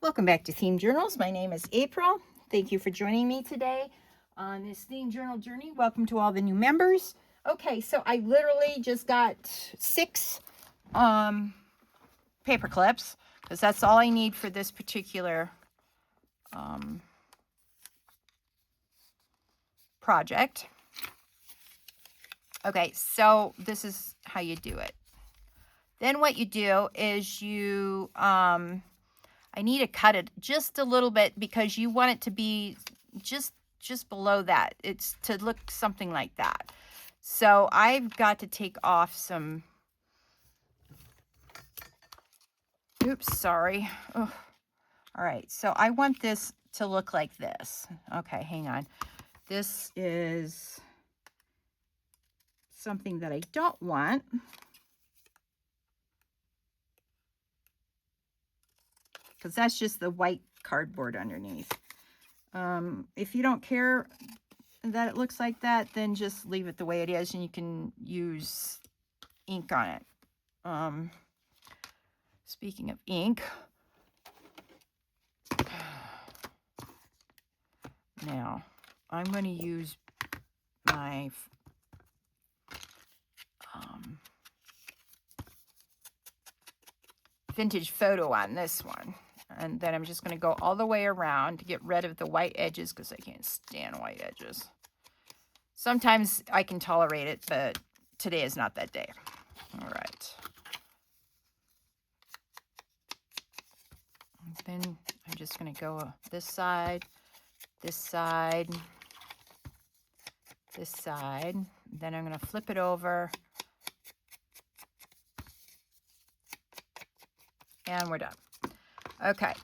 Welcome back to Themed Journals. My name is April. Thank you for joining me today on this Themed Journal journey. Welcome to all the new members. Okay, so I literally just got 6 paper clips because that's all I need for this particular project. Okay, so this is how you do it. Then what you do is you I need to cut it just a little bit because you want it to be just below that. It's to look something like that. So I've got to take off some, oops, sorry. Ugh. All right, so I want this to look like this. Okay, hang on. This is something that I don't want. Because that's just the white cardboard underneath. If you don't care that it looks like that, then just leave it the way it is and you can use ink on it. Speaking of ink, now I'm going to use my vintage photo on this one. And then I'm just going to go all the way around to get rid of the white edges because I can't stand white edges. Sometimes I can tolerate it, but today is not that day. All right. Then I'm just going to go this side, this side, this side. Then I'm going to flip it over. And we're done. Okay,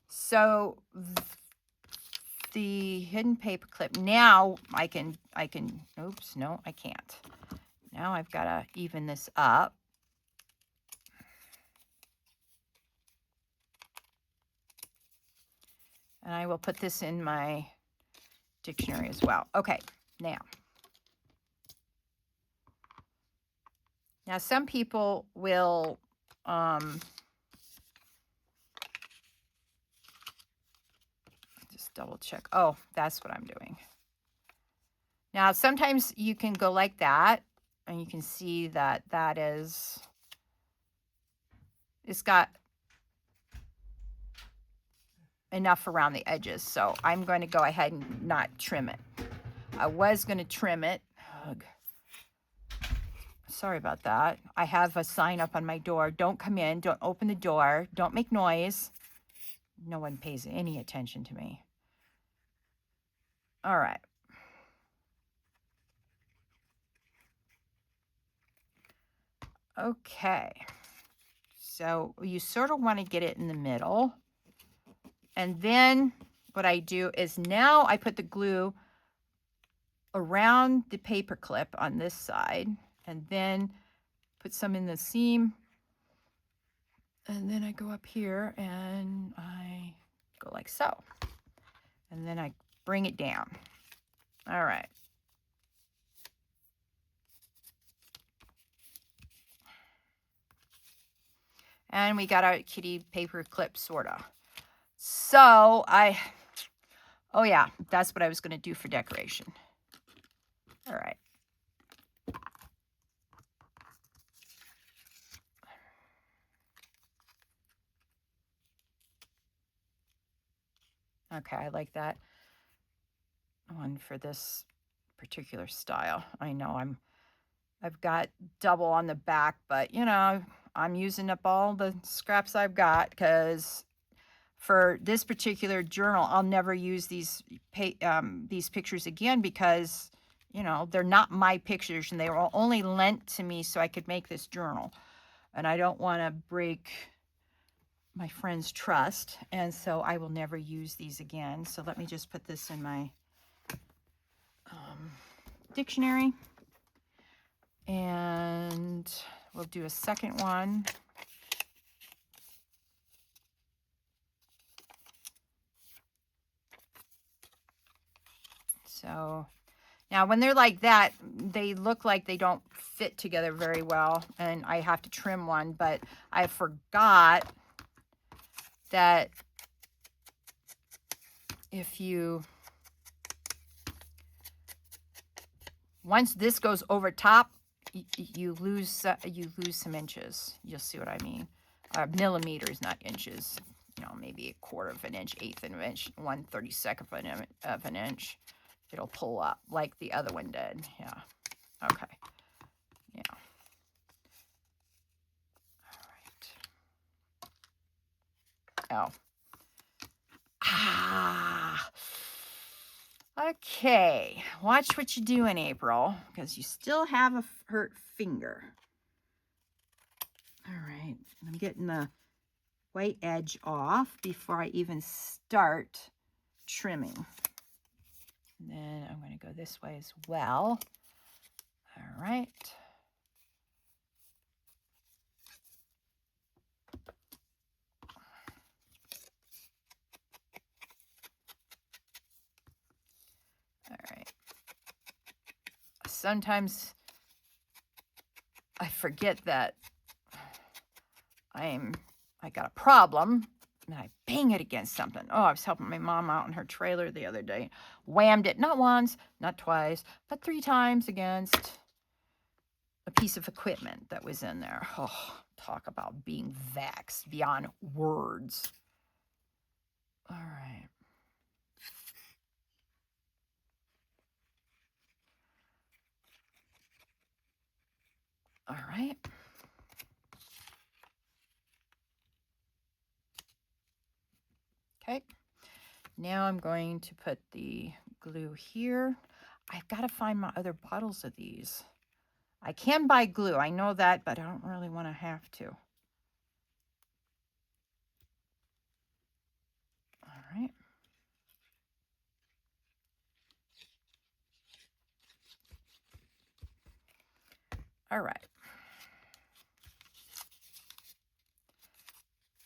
so the hidden paper clip, now I can, oops, no, I can't. Now I've got to even this up. And I will put this in my dictionary as well. Okay, now some people will, double check. Oh, that's what I'm doing. Now, sometimes you can go like that, and you can see that that is, it's got enough around the edges. So I'm going to go ahead and not trim it. I was going to trim it. Ugh. Sorry about that. I have a sign up on my door. Don't come in. Don't open the door. Don't make noise. No one pays any attention to me. All right. Okay. So you sort of want to get it in the middle. And then what I do is now I put the glue around the paper clip on this side and then put some in the seam. And then I go up here and I go like so. And then I bring it down. All right. And we got our kitty paper clip, sort of. So oh yeah, that's what I was going to do for decoration. All right. Okay, I like that one for this particular style. I know I've got double on the back, but you know, I'm using up all the scraps I've got because for this particular journal, I'll never use these pictures again because, you know, they're not my pictures and they were only lent to me so I could make this journal. And I don't want to break my friend's trust, and so I will never use these again. So let me just put this in my dictionary, and we'll do a second one. So now when they're like that, they look like they don't fit together very well, and I have to trim one, but I forgot that if you, once this goes over top, you lose some inches. You'll see what I mean. Millimeters, not inches. You know, maybe 1/4 of an inch, 1/8 of an inch, 1/32 of an inch. It'll pull up like the other one did. Yeah. Okay. Yeah. All right. Oh. Ah. Okay. Watch what you do in April, because you still have a hurt finger. All right. I'm getting the white edge off before I even start trimming. And then I'm going to go this way as well. All right. All right. Sometimes I forget that I got a problem and I bang it against something. Oh, I was helping my mom out in her trailer the other day. Whammed it, not once, not twice, but 3 times against a piece of equipment that was in there. Oh, talk about being vexed beyond words. All right. All right. Okay. Now I'm going to put the glue here. I've got to find my other bottles of these. I can buy glue. I know that, but I don't really want to have to. All right. All right.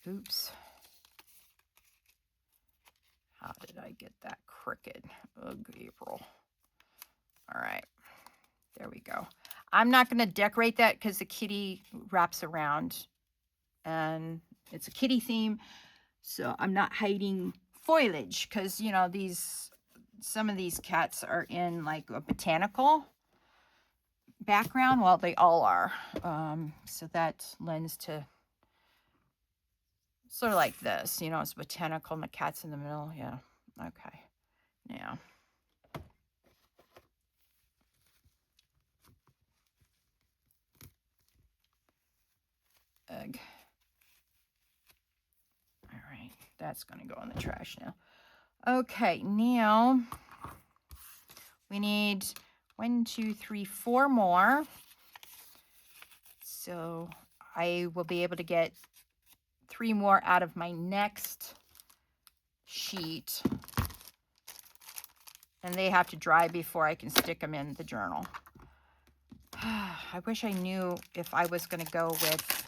Oops. How did I get that crooked? Ugh, April. All right. There we go. I'm not going to decorate that because the kitty wraps around and it's a kitty theme. So I'm not hiding foliage because, you know, some of these cats are in like a botanical background. Well, they all are. So that lends to sort of like this, you know, it's botanical and the cat's in the middle. Yeah. Okay. Yeah. Ugh. All right. That's going to go in the trash now. Okay. Now we need 1, 2, 3, 4 more. So I will be able to get 3 more out of my next sheet. And they have to dry before I can stick them in the journal. I wish I knew if I was going to go with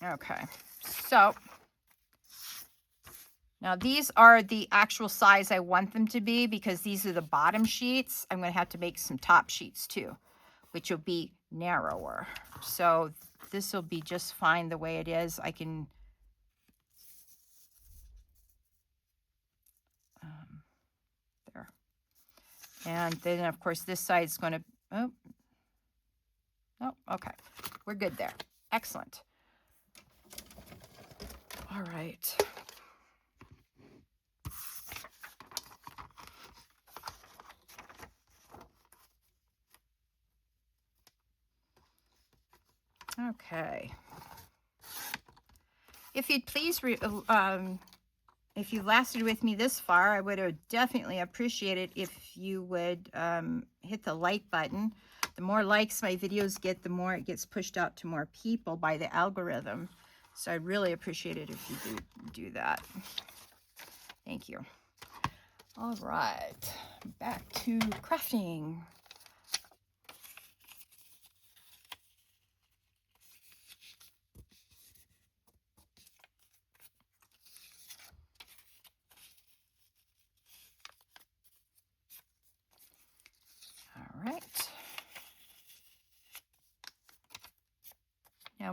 okay. So now these are the actual size I want them to be because these are the bottom sheets. I'm going to have to make some top sheets too, which will be narrower. So this will be just fine the way it is. I can there. And then of course this side is going to oh, okay. We're good there. Excellent. All right. Okay. If you'd please, if you lasted with me this far, I would have definitely appreciated if you would hit the like button. The more likes my videos get, the more it gets pushed out to more people by the algorithm. So I'd really appreciate it if you do that. Thank you. All right, back to crafting.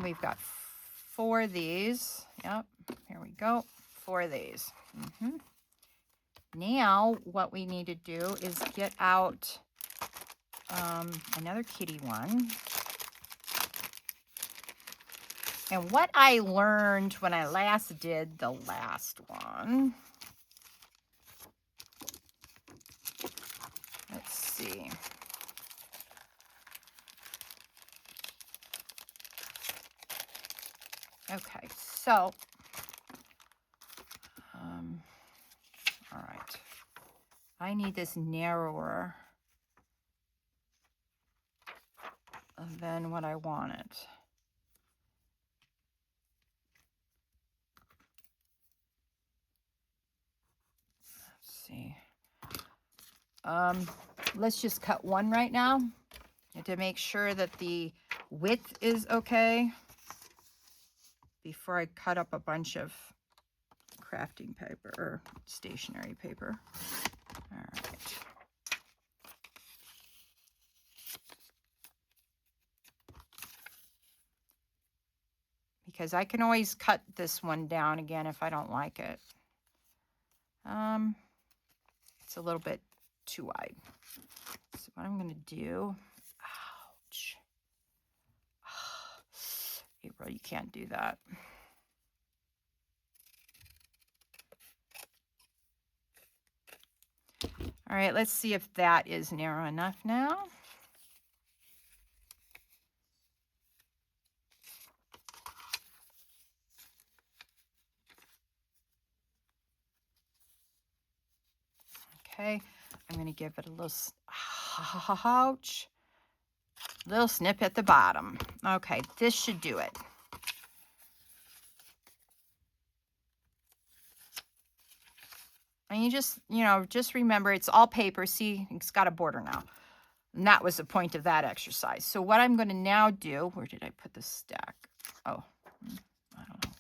And we've got 4 of these. Yep, here we go. 4 of these. Now, what we need to do is get out another kitty one. And what I learned when I last did the last one, let's see. Okay, so, all right. I need this narrower than what I wanted. Let's see. Let's just cut one right now to make sure that the width is okay before I cut up a bunch of crafting paper or stationery paper. All right. Because I can always cut this one down again if I don't like it. It's a little bit too wide. So what I'm going to do, ouch. April, you can't do that. All right, let's see if that is narrow enough now. Okay, I'm going to give it a little, ouch, little snip at the bottom. Okay, this should do it. And you just, just remember it's all paper. See, it's got a border now. And that was the point of that exercise. So what I'm going to now do, where did I put the stack? Oh, I don't know.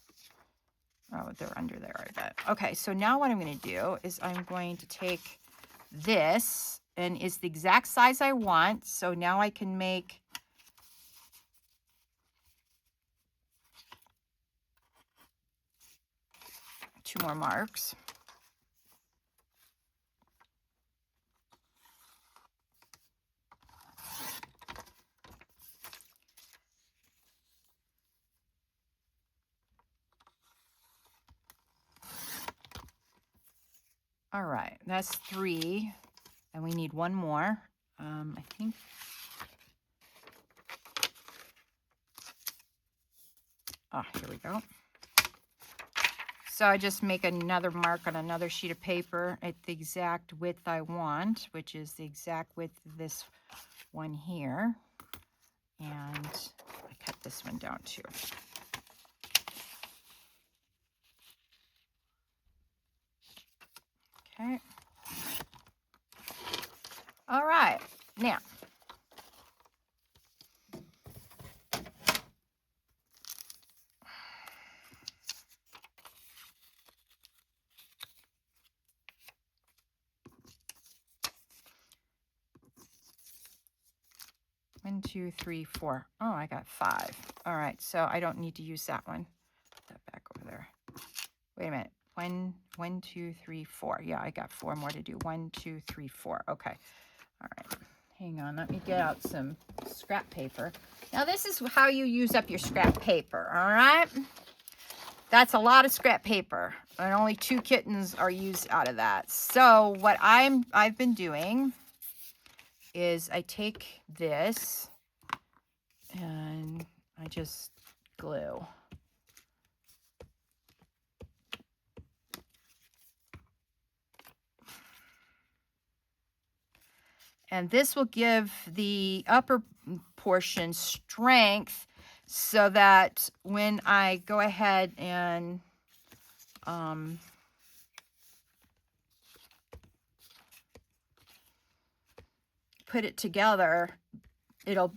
Oh, they're under there, I bet. Okay, so now what I'm going to do is I'm going to take this, and it's the exact size I want. So now I can make two more marks. All right, that's 3, and we need one more. I think. Oh, here we go. So I just make another mark on another sheet of paper at the exact width I want, which is the exact width of this one here. And I cut this one down too. Okay. All right. Now, one, 2, 3, 4. Oh, I got 5. All right. So I don't need to use that one. Put that back over there. Wait a minute. 1, 2, 3, 4. Yeah, I got 4 more to do. 1, 2, 3, 4. Okay. All right. Hang on. Let me get out some scrap paper. Now, this is how you use up your scrap paper. All right. That's a lot of scrap paper, and only 2 kittens are used out of that. So what I've been doing is I take this and I just glue. And this will give the upper portion strength so that when I go ahead and put it together, it'll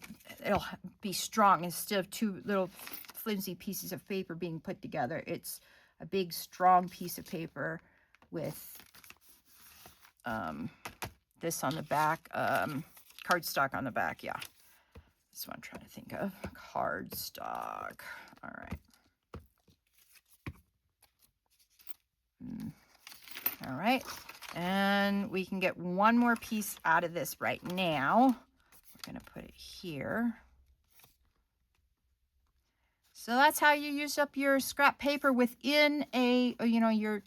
be strong instead of 2 little flimsy pieces of paper being put together. It's a big, strong piece of paper with this on the back, cardstock on the back, yeah. That's what I'm trying to think of. Cardstock. All right. All right. And we can get one more piece out of this right now. We're going to put it here. So that's how you use up your scrap paper within a, your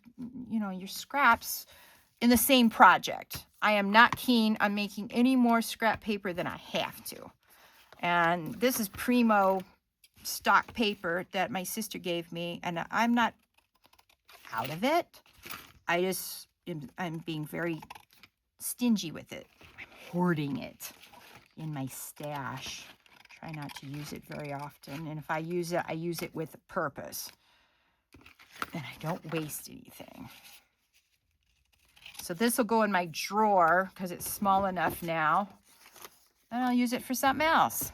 scraps in the same project. I am not keen on making any more scrap paper than I have to. And this is primo stock paper that my sister gave me, and I'm not out of it. I'm being very stingy with it. I'm hoarding it in my stash. Try not to use it very often. And if I use it with a purpose. And I don't waste anything. So this will go in my drawer because it's small enough now. And I'll use it for something else.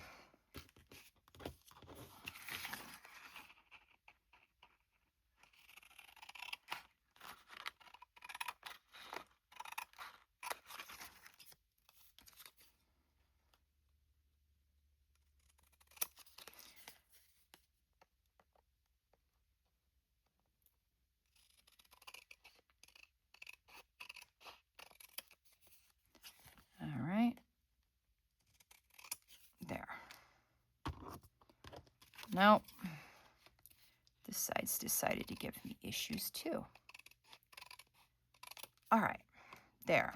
All right. There. Nope. This side's decided to give me issues too. All right. There.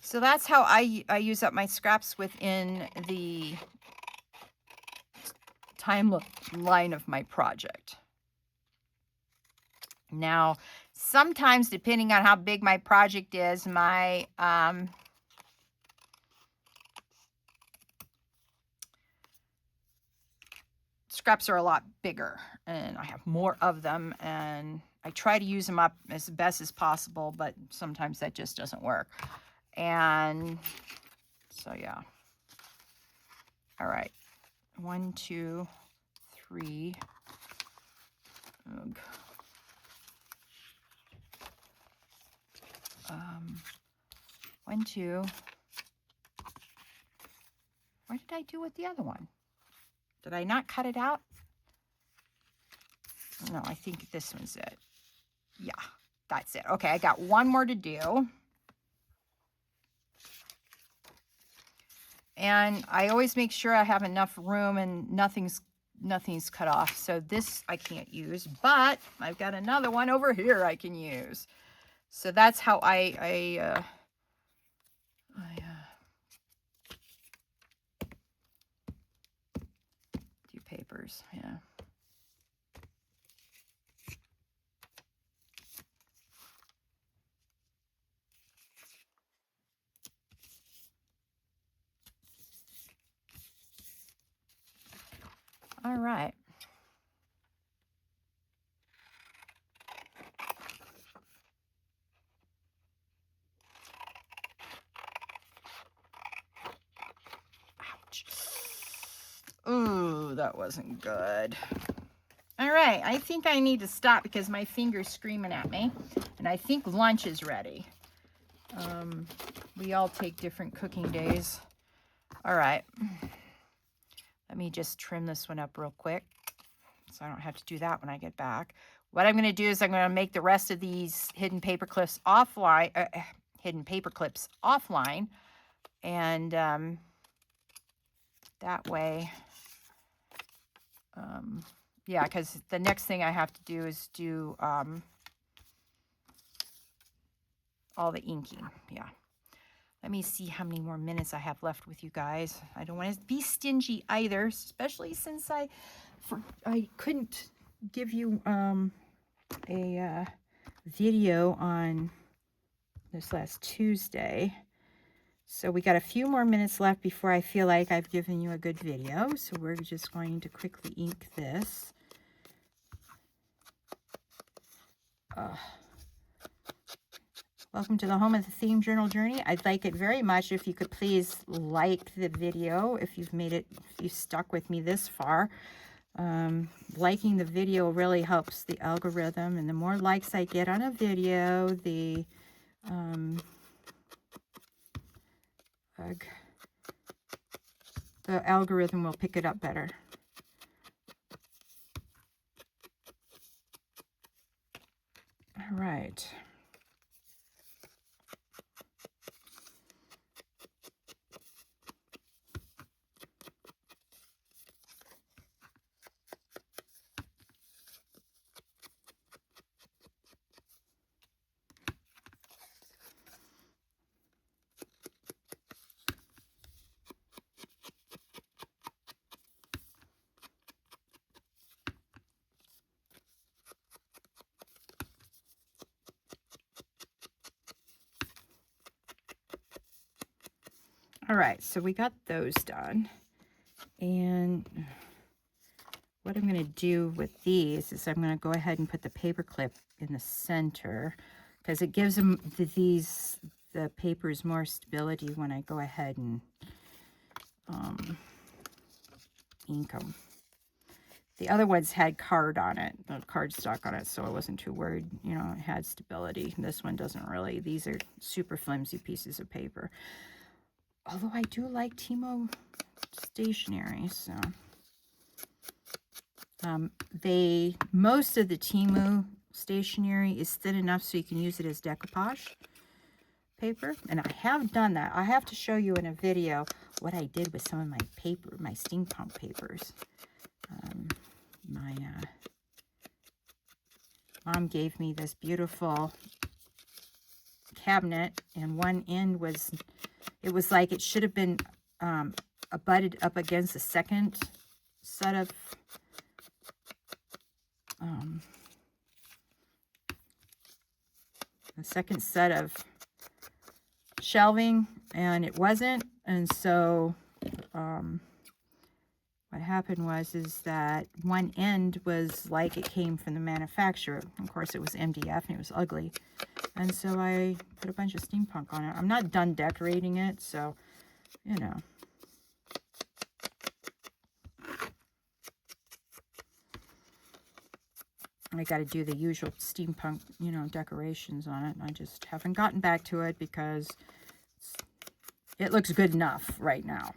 So that's how I use up my scraps within the timeline of my project. Now, sometimes, depending on how big my project is, my scraps are a lot bigger, and I have more of them, and I try to use them up as best as possible, but sometimes that just doesn't work. And so, yeah. All right. 1, 2, 3. Ugh. 1, 2. What did I do with the other one? Did I not cut it out? No, I think this one's it. Yeah, that's it. Okay, I got one more to do. And I always make sure I have enough room and nothing's cut off. So this I can't use, but I've got another one over here I can use. So that's how I do papers. Yeah. All right. Ouch. Ooh, that wasn't good. All right, I think I need to stop because my finger's screaming at me. And I think lunch is ready. We all take different cooking days. All right. Let me just trim this one up real quick so I don't have to do that when I get back. What I'm going to do is I'm going to make the rest of these hidden paper clips offline. And that way, yeah, because the next thing I have to do is do all the inking. Yeah. Let me see how many more minutes I have left with you guys. I don't want to be stingy either, especially since I couldn't give you a video on this last Tuesday. So we got a few more minutes left before I feel like I've given you a good video. So we're just going to quickly ink this. Welcome to the home of the Themed Journal Journey. I'd like it very much if you could please like the video if you stuck with me this far. Liking the video really helps the algorithm, and the more likes I get on a video, the ugh, the algorithm will pick it up better. All right. All right, so we got those done. And what I'm going to do with these is I'm going to go ahead and put the paper clip in the center, because it gives them the papers more stability when I go ahead and ink them. The other ones had card on it, the cardstock on it, so I wasn't too worried. You know, it had stability. This one doesn't really. These are super flimsy pieces of paper. Although I do like Timo stationery, so most of the Temu stationery is thin enough so you can use it as decoupage paper, and I have done that. I have to show you in a video what I did with some of my paper, my steampunk papers. My mom gave me this beautiful cabinet, and one end was, it was like it should have been butted up against the second set of shelving, and it wasn't. And so what happened is that one end was like it came from the manufacturer. Of course, it was MDF and it was ugly. And so I put a bunch of steampunk on it. I'm not done decorating it, so, you know. I got to do the usual steampunk, you know, decorations on it. I just haven't gotten back to it because it looks good enough right now.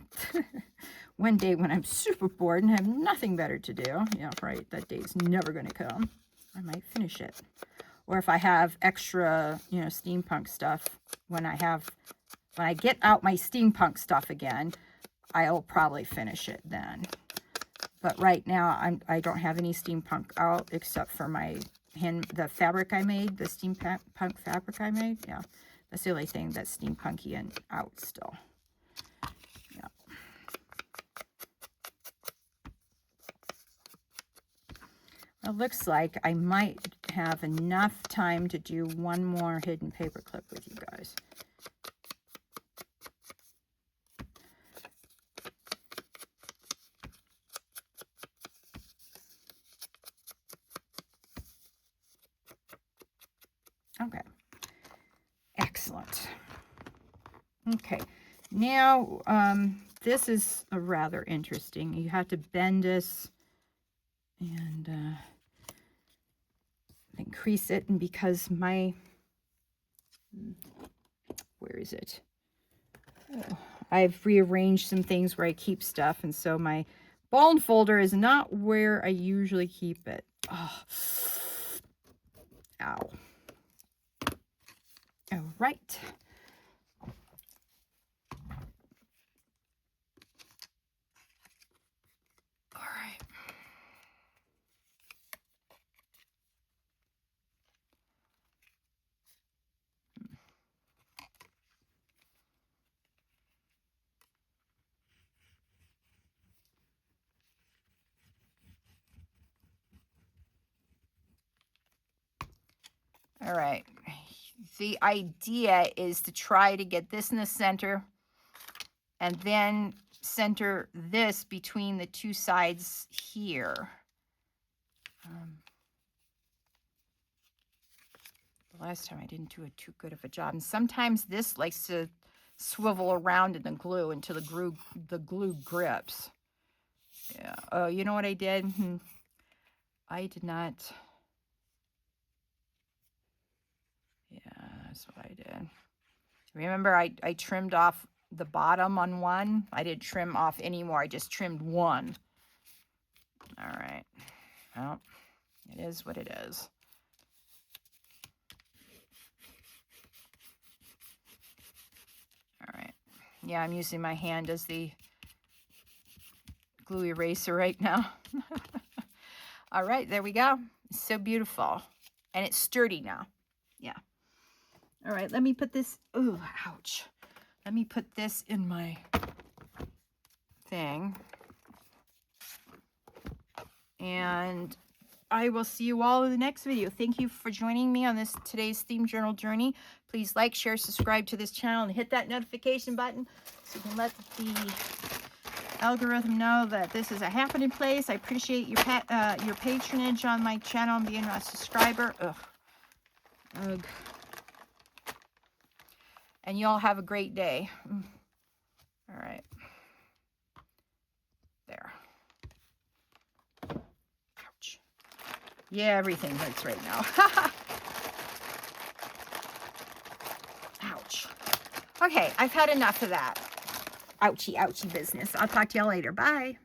One day when I'm super bored and have nothing better to do, yeah, right, that day's never going to come, I might finish it. Or if I have extra, you know, steampunk stuff, when I get out my steampunk stuff again, I'll probably finish it then. But right now, I don't have any steampunk out except for the fabric I made, the steampunk fabric I made. Yeah, that's the only thing that's steampunky and out still. Yeah. It looks like I might have enough time to do one more hidden paper clip with you guys. Okay, excellent. Okay, now this is a rather interesting. You have to bend this and increase it, and because where is it? Oh, I've rearranged some things where I keep stuff, and so my bone folder is not where I usually keep it. Oh. Ow. All right. All right. All right. The idea is to try to get this in the center and then center this between the two sides here. The last time I didn't do too good of a job. And sometimes this likes to swivel around in the glue until the glue grips. Yeah. Oh, you know what I did? I did not. Yeah, That's what I did. Remember, I trimmed off the bottom on one. I didn't trim off any more. I just trimmed one. All right. Well, it is what it is. All right. Yeah, I'm using my hand as the glue eraser right now. All right, there we go. It's so beautiful. And it's sturdy now. Yeah. All right, let me put this. Ooh, ouch. Let me put this in my thing. And I will see you all in the next video. Thank you for joining me on today's theme journal journey. Please like, share, subscribe to this channel, and hit that notification button so you can let the algorithm know that this is a happening place. I appreciate your patronage on my channel and being a subscriber. Ugh. And you all have a great day. All right. There. Ouch. Yeah, everything hurts right now. Ouch. Okay, I've had enough of that. Ouchie, ouchie business. I'll talk to y'all later. Bye.